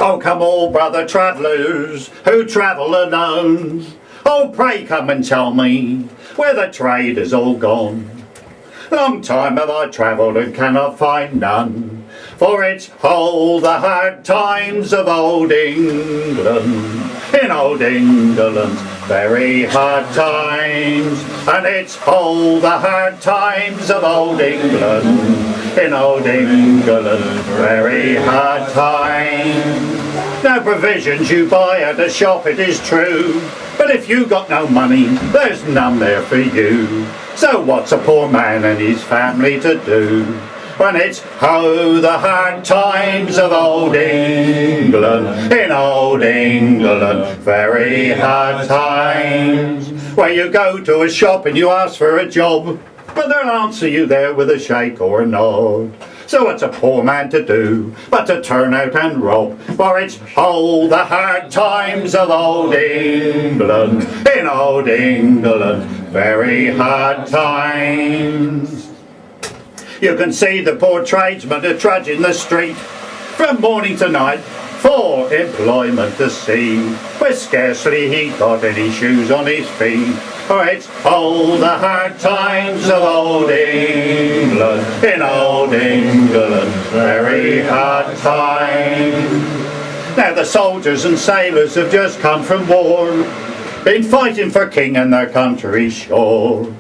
Oh, come all brother travellers who travel alone, oh, pray come and tell me where the trade is all gone. Long time have I travelled and cannot find none, for it's all the hard times of old England. In old England, very hard times, and it's all the hard times of old England. In old England, very hard times. Now provisions you buy at a shop, it is true, but if you got no money, there's none there for you. So what's a poor man and his family to do when it's oh the hard times of old England? In old England, very hard times. Where you go to a shop and you ask for a job, but they'll answer you there with a shake or a nod. So what's a poor man to do but to turn out and rob? For it's oh the hard times of old England. In old England, very hard times. You can see the poor tradesman a trudging the street from morning to night for employment to see, where scarcely he got any shoes on his feet. For it's oh the hard times of old England. In old England, very hard times. Now the soldiers and sailors have just come from war, been fighting for king and their country sure.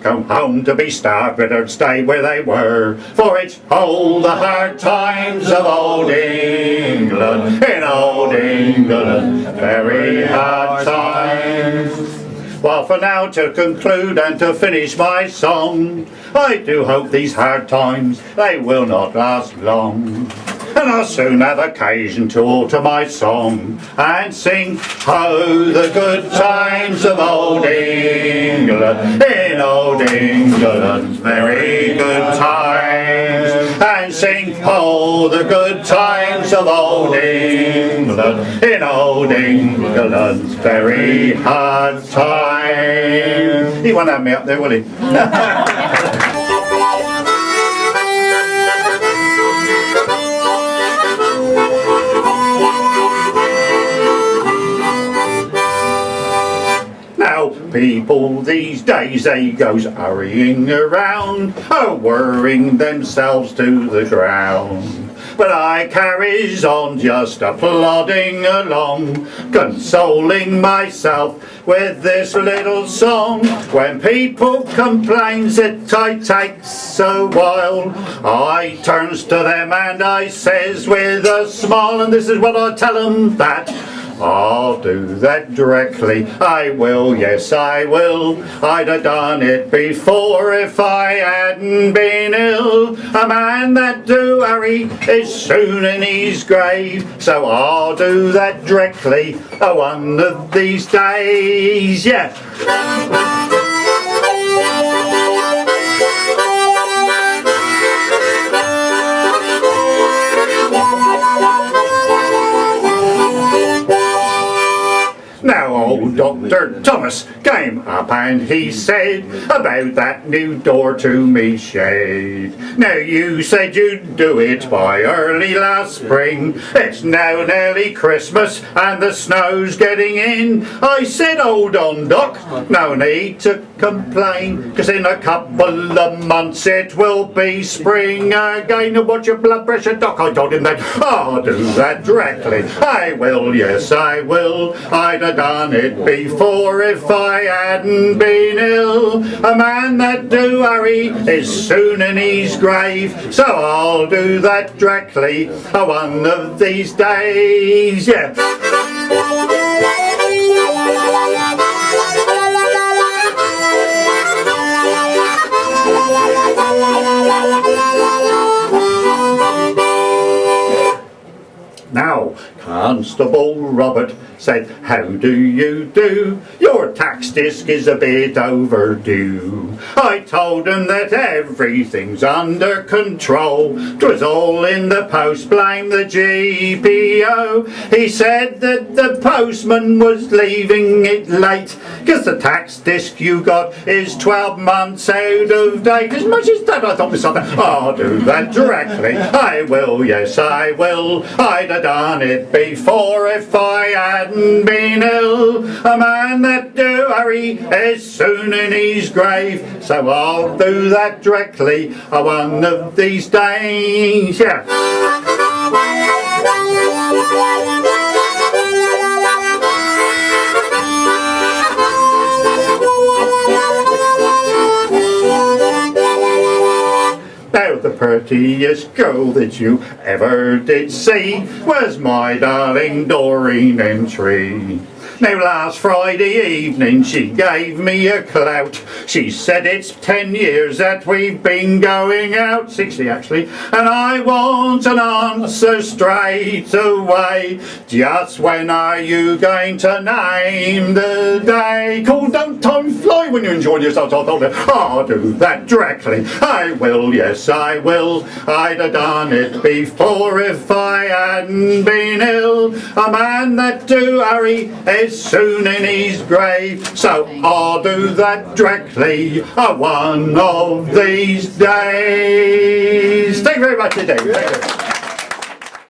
Come home to be starved, better stay where they were, for it's oh the hard times of old England. In old England, very hard times. Well, for now to conclude and to finish my song, I do hope these hard times, they will not last long. And I'll soon have occasion to alter my song and sing, oh, the good times of old England. In old England, very good times. And sing, oh, the good times of old England. In old England's very hard times. He won't have me up there, will he? People these days, they goes hurrying around, worrying themselves to the ground. But I carries on just a-plodding along, consoling myself with this little song. When people complains that I takes a while, I turns to them and I says with a smile, and this is what I tell them, that I'll do that directly, I will, yes I will. I'd have done it before if I hadn't been ill. A man that do hurry is soon in his grave, so I'll do that directly, one of these days, yeah. Now old Dr. Thomas came up and he said about that new door to me shed. Now you said you'd do it by early last spring. It's now nearly Christmas and the snow's getting in. I said, hold on, Doc, no need to complain, 'cause in a couple of months it will be spring again. And what's your blood pressure, Doc? I told him that I'll do that directly. I will, yes I will. I'd have done it before if I hadn't been ill. A man that do hurry is soon in his grave, so I'll do that directly, one of these days, yeah. Now, Constable Robert said, how do you do? Your tax disc is a bit overdue. I told him that everything's under control. 'Twas all in the post, blame the GPO. He said that the postman was leaving it late, 'cause the tax disc you got is 12 months out of date. As much as that, I thought to myself, I'll do that directly. I will, yes I will. I'd have done it before if I hadn't been ill. A man that do hurry is soon in his grave, so I'll do that directly one of these days. Yeah. Now the prettiest girl that you ever did see was my darling Doreen Entry. Now last Friday evening she gave me a clout. She said it's 10 years that we've been going out, 60 actually, and I want an answer straight away. Just when are you going to name the day? Cool, don't time fly when you're enjoying yourself. I told her, I'll do that directly. I will, yes I will. I'd have done it before if I hadn't been ill. A man that do hurry is soon in his grave, so I'll do that directly one of these days. Thank you very much indeed. Thank you.